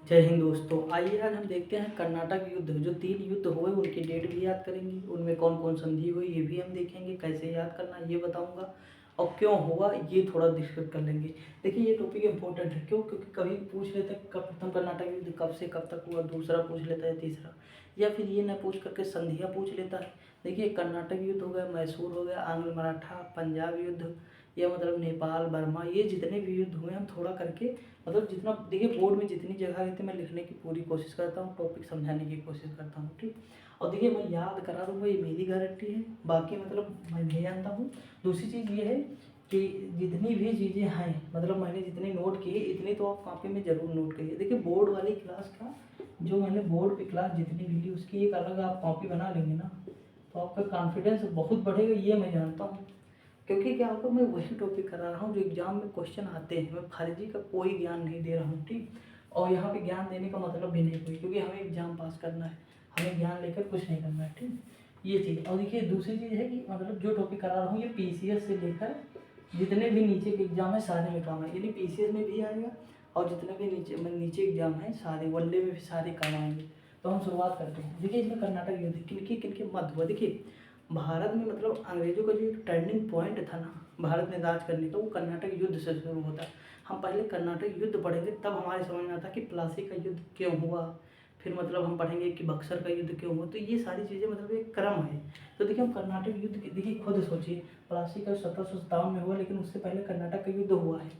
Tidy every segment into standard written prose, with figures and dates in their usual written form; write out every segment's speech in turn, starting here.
जय हिंद दोस्तों। आइए आज हम देखते हैं कर्नाटक युद्ध, जो 3 युद्ध हुए उनकी डेट भी याद करेंगे, उनमें कौन कौन संधि हुई ये भी हम देखेंगे, कैसे याद करना ये बताऊंगा और क्यों हुआ ये थोड़ा डिस्कस कर लेंगे। देखिए ये टॉपिक इंपॉर्टेंट है, क्यों? क्योंकि कभी पूछ लेते हैं कब प्रथम कर्नाटक युद्ध कब से कब तक हुआ, दूसरा पूछ लेता है, तीसरा, या फिर ये न पूछ करके संधियाँ पूछ लेता है। देखिए कर्नाटक युद्ध हो गया, मैसूर हो गया, आंग्ल मराठा, पंजाब युद्ध, या मतलब नेपाल बर्मा, ये जितने भी युद्ध हुए हम थोड़ा करके मतलब जितना, देखिए बोर्ड में जितनी जगह रहती है मैं लिखने की पूरी कोशिश करता हूँ, टॉपिक समझाने की कोशिश करता हूँ, ठीक। और देखिए मैं याद करा दूँगा ये मेरी गारंटी है, बाकी मतलब मैं नहीं जानता हूँ। दूसरी चीज़ ये है कि जितनी भी चीज़ें हैं मतलब मैंने जितने नोट किए इतनी तो आप कॉपी में ज़रूर नोट करिए। देखिए बोर्ड वाली क्लास का जो मैंने बोर्ड पे क्लास जितनी भी ली उसकी एक अलग आप कॉपी बना लेंगे ना, तो आपका कॉन्फिडेंस बहुत बढ़ेगा, ये मैं जानता हूँ। क्योंकि क्या होगा, मैं वही टॉपिक करा रहा हूँ जो एग्जाम में क्वेश्चन आते हैं, मैं फर्जी का कोई ज्ञान नहीं दे रहा हूँ, ठीक। और यहाँ पे ज्ञान देने का मतलब भी नहीं कोई, क्योंकि हमें एग्जाम पास करना है, हमें ज्ञान लेकर कुछ नहीं करना है, ठीक। ये चीज़। और देखिए दूसरी चीज़ है कि मतलब जो टॉपिक करा रहा हूँ ये पीसीएस से लेकर जितने भी नीचे के एग्जाम है सारे में काम है, यानी पीसीएस में भी आएगा और जितने भी नीचे एग्जाम है सारे, वनडे में भी सारे काम आएंगे। तो हम शुरुआत करते हैं। देखिए इसमें कर्नाटक युद्ध किनके मध्य हुआ। देखिए भारत में मतलब अंग्रेजों का जो एक टर्निंग पॉइंट था ना भारत में राज करने का, वो कर्नाटक युद्ध से शुरू होता है। हम पहले कर्नाटक युद्ध पढ़ेंगे तब हमारे समझ में आता कि प्लासी का युद्ध क्यों हुआ, फिर मतलब हम पढ़ेंगे कि बक्सर का युद्ध क्यों हुआ। तो ये सारी चीज़ें मतलब एक क्रम है। तो देखिए हम कर्नाटक युद्ध देखिए खुद सोचिए, प्लासी का 1757 में हुआ, लेकिन उससे पहले कर्नाटक का युद्ध हुआ है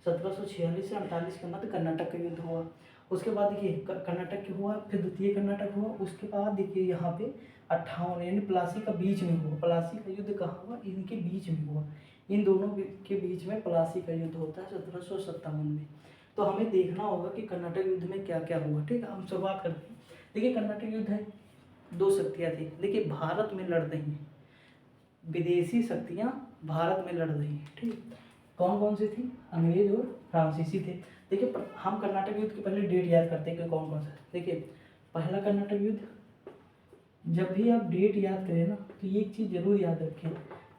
1746 से 48 के मध्य कर्नाटक का युद्ध हुआ। उसके बाद देखिए कर्नाटक के हुआ, फिर द्वितीय कर्नाटक हुआ, उसके बाद देखिए यहाँ पे 58 यानी प्लासी का बीच में हुआ। प्लासी का युद्ध कहाँ हुआ, इनके बीच में हुआ, इन दोनों के बीच में प्लासी का युद्ध होता है 1757 में। तो हमें देखना होगा कि कर्नाटक युद्ध में क्या क्या हुआ, ठीक है। हम शुरुआत करते हैं। देखिए कर्नाटक युद्ध है, दो शक्तियाँ थी, देखिए भारत में लड़ रही हैं, विदेशी शक्तियाँ भारत में लड़ रही हैं, ठीक। कौन कौन सी थी, अंग्रेज और फ्रांसीसी थे। देखिए हम कर्नाटक युद्ध की पहले डेट याद करते हैं कि कौन कौन सा। देखिए पहला कर्नाटक युद्ध, जब भी आप डेट याद करें ना तो ये एक चीज़ जरूर याद रखें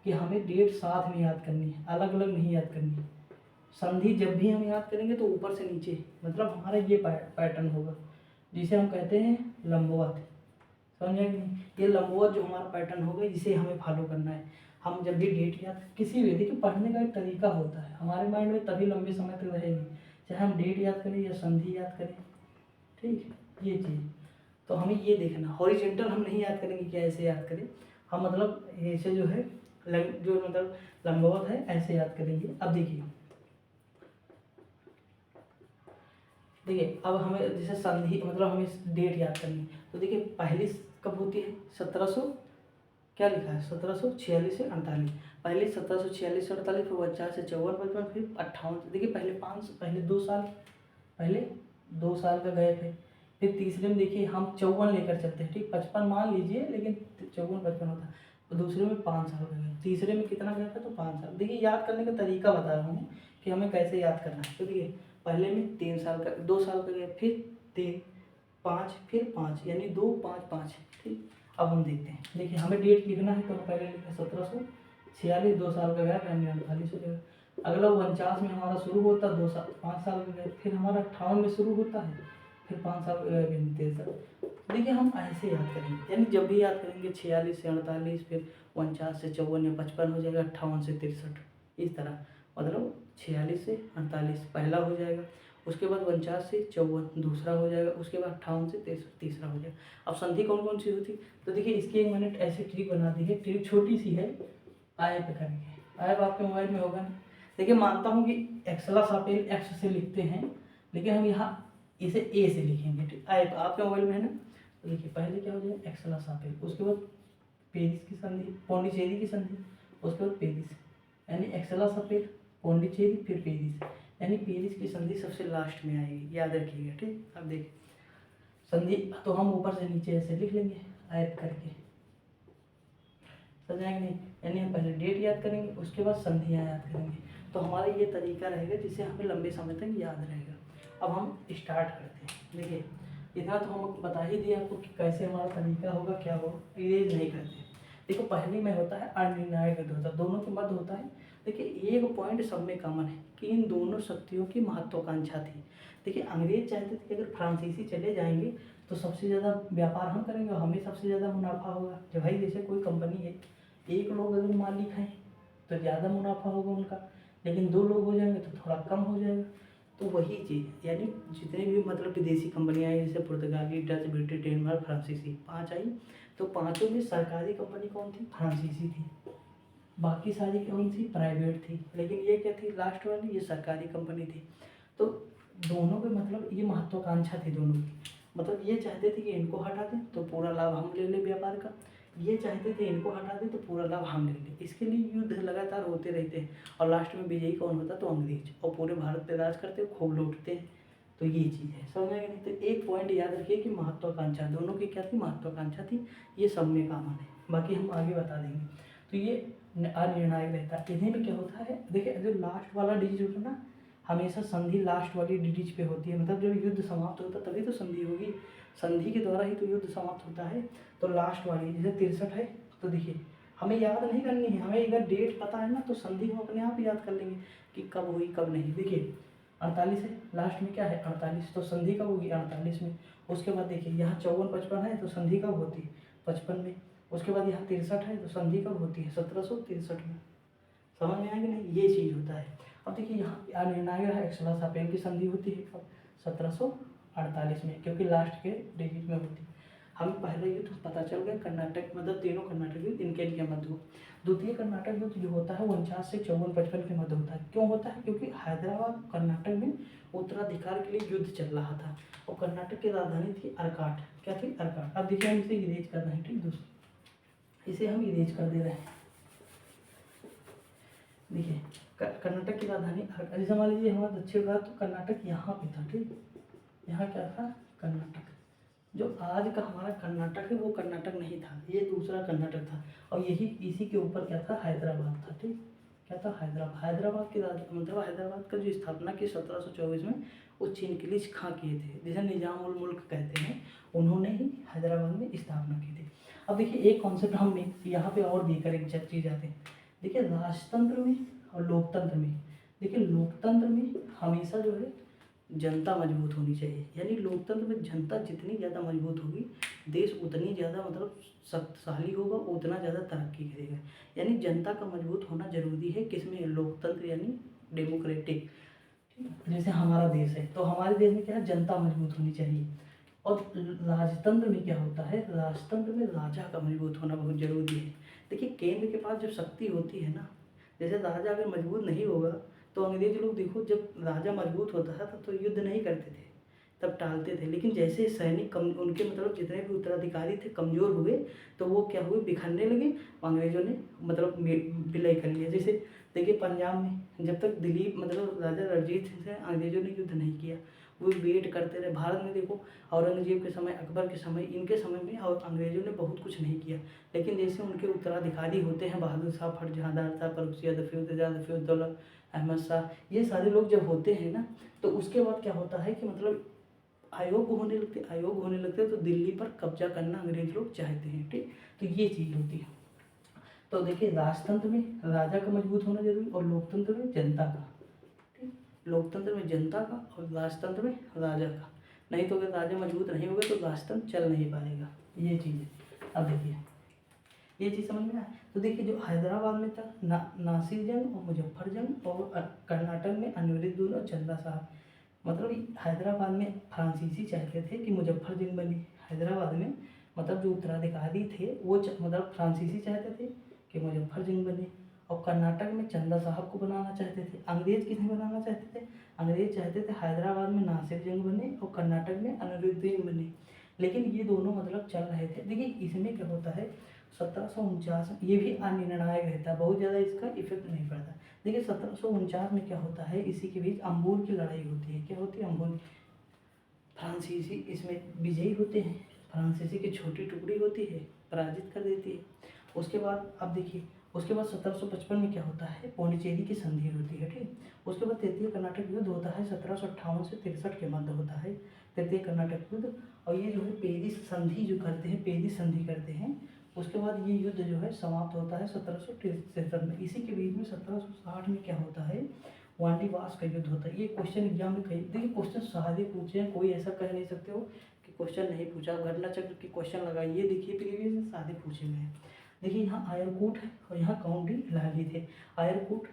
कि हमें डेट साथ में याद करनी है, अलग अलग नहीं याद करनी है। संधि जब भी हम याद करेंगे तो ऊपर से नीचे, मतलब हमारा ये पैटर्न होगा जिसे हम कहते हैं लंबवत, समझ आए कि नहीं। ये लंबवत जो हमारा पैटर्न होगा जिसे हमें फॉलो करना है। हम जब भी डेट याद किसी भी, देखिए पढ़ने का एक तरीका होता है, हमारे माइंड में तभी लंबे समय तक रहेगी चाहे हम डेट याद करें या संधि याद करें, ठीक। ये चीज़ तो हमें ये देखना, हॉरिजेंटल हम नहीं याद करेंगे कि ऐसे याद करें, हम मतलब ऐसे जो है जो मतलब लंबवत है ऐसे याद करेंगे। अब देखिए देखिए अब हमें जैसे संधि मतलब हमें डेट याद करनी है, तो देखिए पहली कब होती है, 1700 क्या लिखा है 1746 से 48, पहले 1746 से 48, फिर 49 से 54 55, फिर 58। देखिए पहले 2 साल, पहले 2 साल का गए थे। फिर तीसरे में देखिए हम 54 लेकर चलते हैं, ठीक, 55 मान लीजिए लेकिन 54 55 होता है। तो दूसरे में 5 साल का गया, तीसरे में कितना गया था तो 5 साल। देखिए याद करने का तरीका बता रहा हूँ कि हमें कैसे याद करना है। तो देखिए पहले में 3 साल का, 2 साल का गया, फिर 3 5 फिर 5 यानी 2 5 5, ठीक। अब हम देखते हैं, देखिए हमें डेट लिखना है तो हम पहले लिखें 1746, 2 साल का गया, यानी 48 हो जाएगा। अगला 49 में हमारा शुरू होता है, 2 साल 5 साल का गया, फिर हमारा 58 में शुरू होता है, फिर 5 साल का गया, यानी 63। देखिए हम ऐसे याद करेंगे, यानी जब भी याद करेंगे 46 से 48, फिर 49 से 54 या 55 हो जाएगा, 58 से 63, इस तरह मतलब 46 से 48 पहला हो जाएगा, उसके बाद 49 से 54 दूसरा हो जाएगा, उसके बाद 58 से 63 तीसरा हो जाएगा। अब संधि कौन कौन सी होती, तो देखिए इसकी एक मैंने ऐसी ट्रिक बना दी है, ट्रिक छोटी सी है, आय पे करेंगे। आय आपके मोबाइल में होगा ना। देखिए मानता हूँ कि एक्सला सापेल एक्स से लिखते हैं, लेकिन हम यहाँ इसे ए से लिखेंगे, ठीक। आय आपके मोबाइल में है ना। तो देखिए पहले क्या हो जाएगा एक्सला सापेल, उसके बाद पेरिस की संधि, पौंडीचेरी की संधि, उसके बाद पेरिस, यानी एक्सला सापेल पौंडीचेरी फिर पेरिस, यानी पेरिस की संधि सबसे लास्ट में आएगी, याद रखिएगा, ठीक। अब देखिए संधि तो हम ऊपर से नीचे ऐसे लिख लेंगे आयत करके, समझ आएगा नहीं। यानी हम पहले डेट याद करेंगे उसके बाद संधियाँ याद करेंगे, तो हमारा ये तरीका रहेगा जिससे हमें लंबे समय तक याद रहेगा। अब हम स्टार्ट करते हैं। देखिए इतना तो हम बता ही दिया आपको कि कैसे हमारा तरीका होगा, क्या होगा, इरेज नहीं करते। देखो पहले में होता है अनिर्णायक युद्ध होता है, दोनों के मध्य होता है देखिए एक पॉइंट सब में कॉमन है कि इन दोनों शक्तियों की महत्वाकांक्षा थी। देखिए अंग्रेज चाहते थे कि अगर फ्रांसीसी चले जाएंगे तो सबसे ज़्यादा व्यापार हम करेंगे और हमें सबसे ज़्यादा मुनाफा होगा। जब भाई जैसे कोई कंपनी है, एक लोग अगर मालिक हैं तो ज़्यादा मुनाफा होगा उनका, लेकिन 2 लोग हो जाएंगे तो थोड़ा कम हो जाएगा। तो वही चीज़ यानी जितने भी मतलब विदेशी कंपनियाँ आई जैसे पुर्तगाली, डच, ब्रिटिश, डेनमार्क, फ्रांसीसी 5 आई, तो पाँचों में सरकारी कंपनी कौन थी? फ्रांसीसी थी। बाकी सारी कौन सी? प्राइवेट थी। लेकिन ये क्या थी लास्ट वाली? ये सरकारी कंपनी थी। तो दोनों के मतलब ये महत्वाकांक्षा थी दोनों की। मतलब ये चाहते थे कि इनको हटा दें तो पूरा लाभ हम ले लें व्यापार का, ये चाहते थे इनको हटा दें तो पूरा लाभ हम ले लें। इसके लिए युद्ध लगातार होते रहते हैं और लास्ट में विजयी कौन होता? तो अंग्रेज, और पूरे भारत पे राज करते खूब लूटते हैं। तो ये चीज़ है, समझ में? नहीं तो एक पॉइंट याद रखिए कि महत्वाकांक्षा दोनों की क्या थी? महत्वाकांक्षा थी। ये सब में कॉमन है, बाकी हम आगे बता देंगे। तो ये अनिर्णायक रहता है। इन्हीं में क्या होता है, देखिए जो लास्ट वाला डिजिट होता है ना, हमेशा संधि लास्ट वाली डिजिट पे होती है। मतलब जब युद्ध समाप्त होता है तभी तो संधि होगी, संधि के द्वारा ही तो युद्ध समाप्त होता है। तो लास्ट वाली जैसे 63 है, तो देखिए हमें याद नहीं करनी है, हमें अगर डेट पता है ना तो संधि हम अपने आप याद कर लेंगे कि कब हुई कब नहीं। देखिए 48 है, लास्ट में क्या है? 48, तो संधि कब होगी? 48 में। उसके बाद देखिए यहाँ 54 55 है तो संधि कब होती है? 55 में। उसके बाद यहाँ 63 है तो संधि कब होती है? 1763 में। समझ में आया कि नहीं? ये चीज़ होता है। अब देखिए यहाँ निर्णायक है एक्सलासापेन की संधि होती है कब? 1748 में, क्योंकि लास्ट के डिजिट में होती है। हमें पहले युद्ध पता चल गया कर्नाटक, मतलब तीनों कर्नाटक युद्ध इनके मध्य हुआ। द्वितीय कर्नाटक युद्ध जो होता है वो 49 से 54-55 के मध्य होता है। क्यों होता है? क्योंकि हैदराबाद कर्नाटक में उत्तराधिकार के लिए युद्ध चल रहा था और कर्नाटक की राजधानी थी अर्काट। क्या थी? अर्काट। अब देखिए हम इसे इरेज कर रहे हैं, ठीक दोस्तों, इसे हम इरेज कर दे रहे हैं। देखिए कर्नाटक की राजधानी जैसे मान लीजिए हमारा दक्षिण भारत, तो कर्नाटक यहाँ पे था, ठीक। यहाँ क्या था? कर्नाटक। जो आज का हमारा कर्नाटक है वो कर्नाटक नहीं था, ये दूसरा कर्नाटक था। और यही इसी के ऊपर क्या था? हैदराबाद था, ठीक। क्या था? हैदराबाद। हैदराबाद की मतलब हैदराबाद का जो स्थापना की 1724 में वो चिनकिलिश खां किए थे, जिसे निजाम उल मुल्क कहते हैं, उन्होंने ही हैदराबाद में स्थापना की थी। अब देखिए एक कॉन्सेप्ट हम यहाँ पे और देकर एक चीज आते हैं। देखिए राजतंत्र में और लोकतंत्र में, देखिए लोकतंत्र में हमेशा जो है जनता मजबूत होनी चाहिए। यानी लोकतंत्र में जनता जितनी ज़्यादा मजबूत होगी देश उतनी ज़्यादा मतलब शक्तिशाली होगा, उतना ज़्यादा तरक्की करेगा। यानी जनता का मजबूत होना जरूरी है। किसमें? लोकतंत्र यानी डेमोक्रेटिक। जैसे हमारा देश है तो हमारे देश में क्या है? जनता मजबूत होनी चाहिए। और राजतंत्र में क्या होता है? राजतंत्र में राजा का मजबूत होना बहुत जरूरी है। देखिए केंद्र के पास जब शक्ति होती है ना, जैसे राजा अगर मजबूत नहीं होगा तो अंग्रेज लोग देखो जब राजा मजबूत होता था तब तो युद्ध नहीं करते थे, तब टालते थे। लेकिन जैसे सैनिक कम, उनके मतलब जितने भी उत्तराधिकारी थे कमज़ोर हुए तो वो क्या हुए? बिखरने लगे। अंग्रेजों ने मतलब विलय कर लिया। जैसे देखिए पंजाब में जब तक दिलीप मतलब राजा रणजीत सिंह से अंग्रेजों ने युद्ध नहीं किया, वो वेट करते रहे। भारत में देखो औरंगजेब के समय, अकबर के समय, इनके समय में और अंग्रेजों ने बहुत कुछ नहीं किया। लेकिन जैसे उनके उत्तराधिकारी होते हैं बहादुर शाह, फर्रुख जहांदार शाह, फर्रुखसिया दफिउद्दौला, अहमद शाह, ये सारे लोग जब होते हैं ना तो उसके बाद क्या होता है कि मतलब अयोग्य होने लगते हैं तो दिल्ली पर कब्जा करना अंग्रेज लोग चाहते हैं, ठीक। तो ये चीज़ होती है। तो देखिए राजतंत्र में राजा का मजबूत होना जरूरी और लोकतंत्र में जनता का, ठीक। लोकतंत्र में जनता का और राजतंत्र में राजा का। नहीं तो अगर राजा मजबूत नहीं होगा तो राजतंत्र चल नहीं पाएगा। ये चीज़ है। अब देखिए ये चीज़ समझ में आया। तो देखिए जो हैदराबाद में था नासिर जंग और मुजफ्फर जंग, और कर्नाटक में अनिरुद्दीन और चंदा साहब। मतलब हैदराबाद में फ्रांसीसी चाहते थे कि मुजफ्फर जंग बने। हैदराबाद में मतलब जो उत्तराधिकारी थे वो मतलब फ्रांसीसी चाहते थे कि मुजफ्फर जंग बने, और कर्नाटक में चंदा साहब को बनाना चाहते थे। अंग्रेज किन्हें बनाना चाहते थे? अंग्रेज चाहते थे हैदराबाद में नासिर जंग बने और कर्नाटक में अनिरुद्दीन बने। लेकिन ये दोनों मतलब चल रहे थे। देखिए इसमें क्या होता है 1749, ये भी अनिर्णायक रहता है, बहुत ज़्यादा इसका इफेक्ट नहीं पड़ता। देखिए 1749 में क्या होता है, इसी के बीच अंबुर की लड़ाई होती है। क्या होती है? अंबुर। फ्रांसीसी इसमें विजयी होते हैं, फ्रांसीसी की छोटी टुकड़ी होती है, पराजित कर देती है। उसके बाद अब देखिए उसके बाद 1755 में क्या होता है? पौंडीचेरी की संधि होती है, ठीक। उसके बाद तृतीय कर्नाटक युद्ध होता है 1758 से 63 के मध्य होता है तृतीय कर्नाटक युद्ध। और ये जो है पेरिस संधि जो करते हैं, पेरिस संधि करते हैं, उसके बाद ये युद्ध जो है समाप्त होता है 1773 में। इसी के बीच में 1760 में क्या होता है, वांडीवास का युद्ध होता है। ये क्वेश्चन एग्जाम में कई, देखिए क्वेश्चन सादे पूछे हैं, कोई ऐसा कह नहीं सकते हो कि क्वेश्चन नहीं पूछा। घटना चक्र के क्वेश्चन लगाइए, देखिए प्रीवियस सादे पूछे हुए हैं। देखिए यहाँ आयरकूट है और यहाँ काउंटी लाली थे। आयरकूट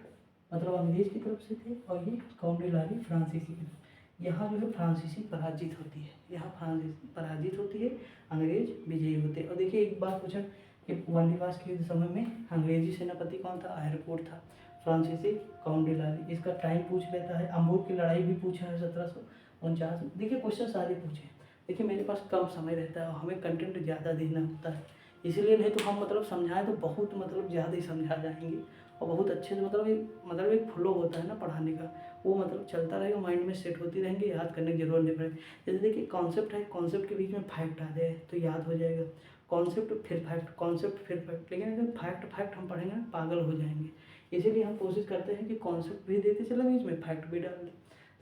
मतलब अंग्रेज की तरफ से थे और ये काउंटी लाली फ्रांसीसी की तरफ। यहाँ जो है फ्रांसीसी पराजित होती है, यहाँ फ्रांसीसी पराजित होती है, अंग्रेज विजयी होते हैं। और देखिए एक बात पूछा कि वांडीवास के युद्ध समय में अंग्रेजी सेनापति कौन था, आयरकूट था, फ्रांसीसी काउंटी लाली। इसका टाइम पूछ लेता है। अम्बूर की लड़ाई भी पूछा है 1749 में। देखिए क्वेश्चन सारे पूछे। देखिए मेरे पास कम समय रहता है और हमें कंटेंट ज़्यादा देना होता है, इसलिए नहीं तो हम मतलब समझाएं तो बहुत मतलब ज़्यादा ही समझा जाएंगे और बहुत अच्छे से मतलब एक फ्लो होता है ना पढ़ाने का, वो मतलब चलता रहेगा, माइंड में सेट होती रहेंगे, याद करने की जरूरत नहीं पड़ेगी। जैसे देखिए कॉन्सेप्ट है, कॉन्सेप्ट के बीच में फैक्ट आ जाए तो याद हो जाएगा, कॉन्सेप्ट फिर फैक्ट, कॉन्सेप्ट फिर फैक्ट। लेकिन अगर फैक्ट हम पढ़ेंगे ना पागल हो जाएंगे, इसीलिए हम कोशिश करते हैं कि कॉन्सेप्ट भी देते चले, बीच में फैक्ट भी डाल दें।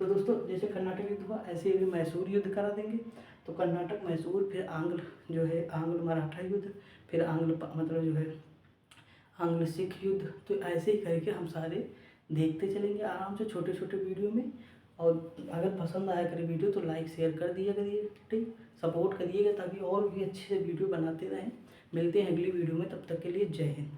तो दोस्तों जैसे कर्नाटक युद्ध हुआ ऐसे ही मैसूर युद्ध करा देंगे। तो कर्नाटक मैसूर, फिर आंग्ल जो है आंग्ल मराठा युद्ध, फिर आंग्ल मतलब जो है आंग्ल सिख युद्ध। तो ऐसे ही करके हम सारे देखते चलेंगे आराम से छोटे छोटे वीडियो में। और अगर पसंद आया करे वीडियो तो लाइक शेयर कर दिया करिए, ठीक, सपोर्ट करिएगा ताकि और भी अच्छे से वीडियो बनाते रहें। मिलते हैं अगली वीडियो में, तब तक के लिए जय हिंद।